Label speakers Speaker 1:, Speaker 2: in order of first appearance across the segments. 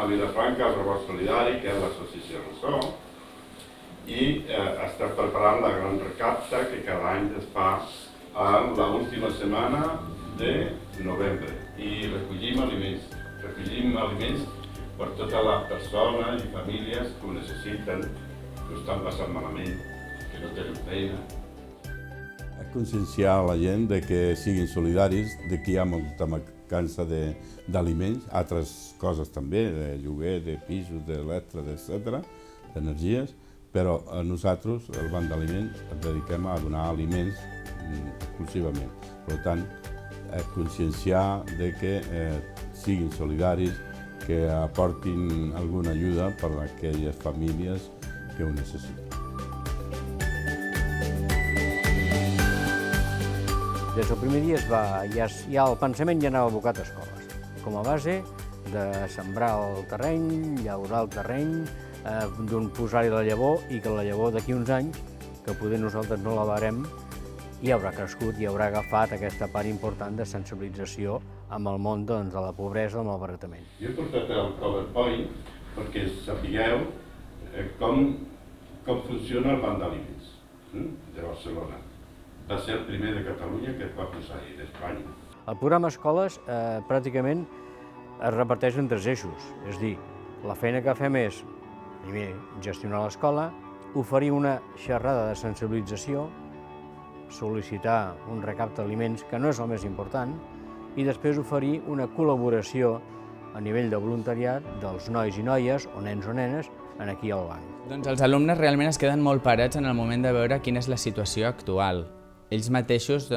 Speaker 1: a Vilafranca el Rebost Solidari, que és l'associació Ressò, i està preparant la gran recapta que cada any es fa a l'última setmana de novembre. I recollim aliments per totes les persones i famílies que ho necessiten, que ho estan passant malament, que no tenen feina.
Speaker 2: Conscienciar la gent de que siguin solidaris, de que hi ha molta mancança d'aliments, altres coses també, de lloguer, de pisos, d'electres, etc., d'energies, però nosaltres, el Banc d'Aliments, ens dediquem a donar aliments exclusivament. Per tant, conscienciar de que siguin solidaris, que aportin alguna ajuda per a aquelles famílies que ho necessiten.
Speaker 3: Des del primer dia ja el pensament ja anava abocat a escoles, com a base de sembrar el terreny, llaurar el terreny, posar-hi la llavor i que la llavor d'aquí uns anys, que poder nosaltres no la veurem, ja haurà crescut i haurà agafat aquesta part important de sensibilització amb el món de la pobresa i del malbaratament.
Speaker 1: Jo he portat el PowerPoint perquè sapigueu com funciona el Banc d'Aliments de Barcelona. Va ser el primer de Catalunya que es va posar-hi, d'Espanya.
Speaker 3: El programa Escoles pràcticament es reparteix en 3 eixos, és a dir, la feina que fem és, primer, gestionar l'escola, oferir una xerrada de sensibilització, sol·licitar un recapte d'aliments, que no és el més important, i després oferir una col·laboració a nivell de voluntariat dels nois i noies, o nens o nenes, aquí al banc.
Speaker 4: Doncs els alumnes realment es queden molt parats en el moment de veure quina és la situació actual. Ells mateixos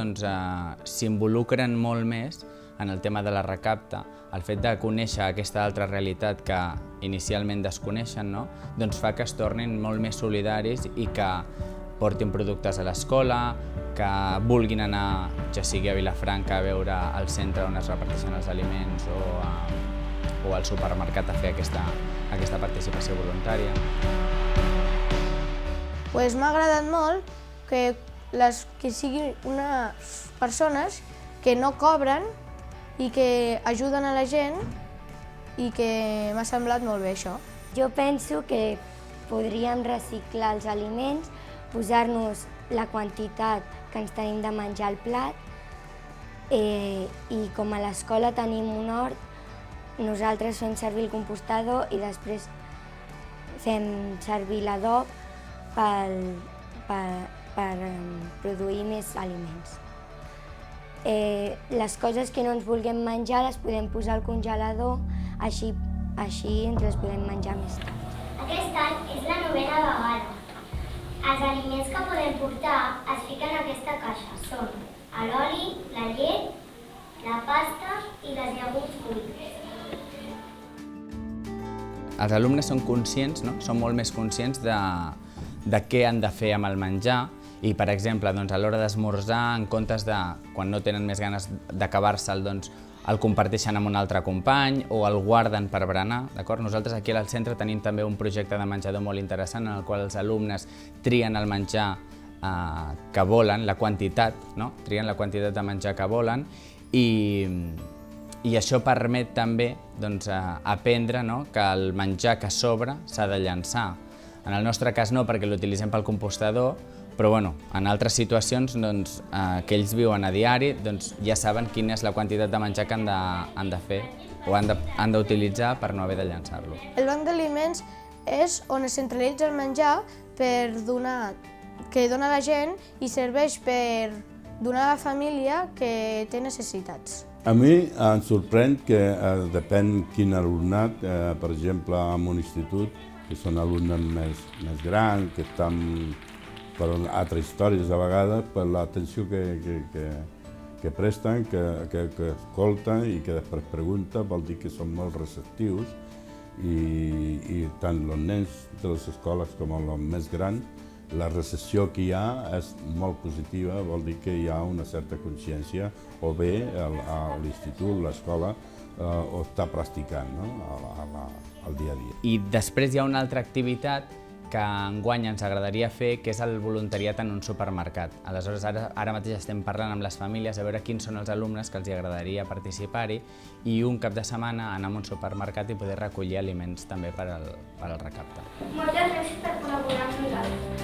Speaker 4: s'involucren molt més en el tema de la recapta. El fet de conèixer aquesta altra realitat que inicialment desconeixen, doncs fa que es tornin molt més solidaris i que portin productes a l'escola, que vulguin anar, ja sigui a Vilafranca, a veure al centre on es reparteixen els aliments o al supermercat a fer aquesta participació voluntària.
Speaker 5: M'ha agradat molt que siguin unes persones que no cobren i que ajuden a la gent i que m'ha semblat molt bé això.
Speaker 6: Jo penso que podríem reciclar els aliments, posar-nos la quantitat que ens tenim de menjar al plat i com a l'escola tenim un hort, nosaltres fem servir el compostador i després fem servir l'adob per produir més aliments. Les coses que no ens vulguem menjar les podem posar al congelador, així ens les podem menjar més tard.
Speaker 7: Aquest any és la 9a vegada. Els aliments que podem portar es fiquen en aquesta caixa. Són l'oli, la llet, la pasta i les llegums cuites.
Speaker 4: Els alumnes són conscients, són molt més conscients de què han de fer amb el menjar i, per exemple, a l'hora d'esmorzar, en comptes de, quan no tenen més ganes d'acabar-se'l, el comparteixen amb un altre company o el guarden per berenar. Nosaltres aquí al centre tenim també un projecte de menjador molt interessant en el qual els alumnes trien el menjar que volen, la quantitat, trien la quantitat de menjar que volen i això permet també aprendre que el menjar que sobra s'ha de llançar. En el nostre cas no, perquè l'utilitzem pel compostador, però en altres situacions que ells viuen a diari ja saben quina és la quantitat de menjar que han de fer o han d'utilitzar per no haver de llançar-lo.
Speaker 5: El banc d'aliments és on es centralitza el menjar que dona la gent i serveix per donar a la família que té necessitats.
Speaker 2: A mi em sorprèn que depèn quin alumnat, per exemple, en un institut, que són alumnes més grans, que estan per altres històries a vegades, per l'atenció que presten, que escolten i que després pregunten, vol dir que són molt receptius i tant els nens de les escoles com els més grans, la recepció que hi ha és molt positiva, vol dir que hi ha una certa consciència, o bé a l'institut, l'escola, ho està practicant al dia a dia.
Speaker 4: I després hi ha una altra activitat que enguany ens agradaria fer, que és el voluntariat en un supermercat. Aleshores, ara mateix estem parlant amb les famílies a veure quins són els alumnes que els agradaria participar-hi i un cap de setmana anar a un supermercat i poder recollir aliments també per al recapte.
Speaker 7: Moltes gràcies per col·laborar amb nosaltres.